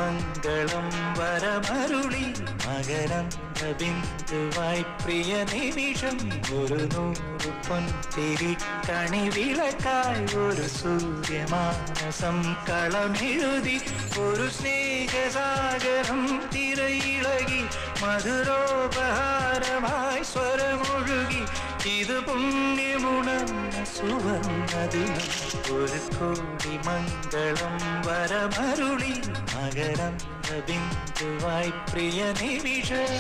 മംഗളം വരമരുളി മകരന്ദ ബിന്ദുവായി പ്രിയ നിമിഷം ഒരു 100 പൊൻതിരിക്കണി വിളക്കായി ഒരു സൂര്യമാനസം കളമെഴുതി ഒരു സ്നേഹസാഗരം തിരയിളകി മധുരോപഹാരമായി സ്വരമൊഴുകി ഇത് പുണ്യമുണർന്ന സുവർണദിനം ഒരു കോടി മംഗളം വരമരുളി മകരന്ദ ബിന്ദുവായി പ്രിയ നിമിഷം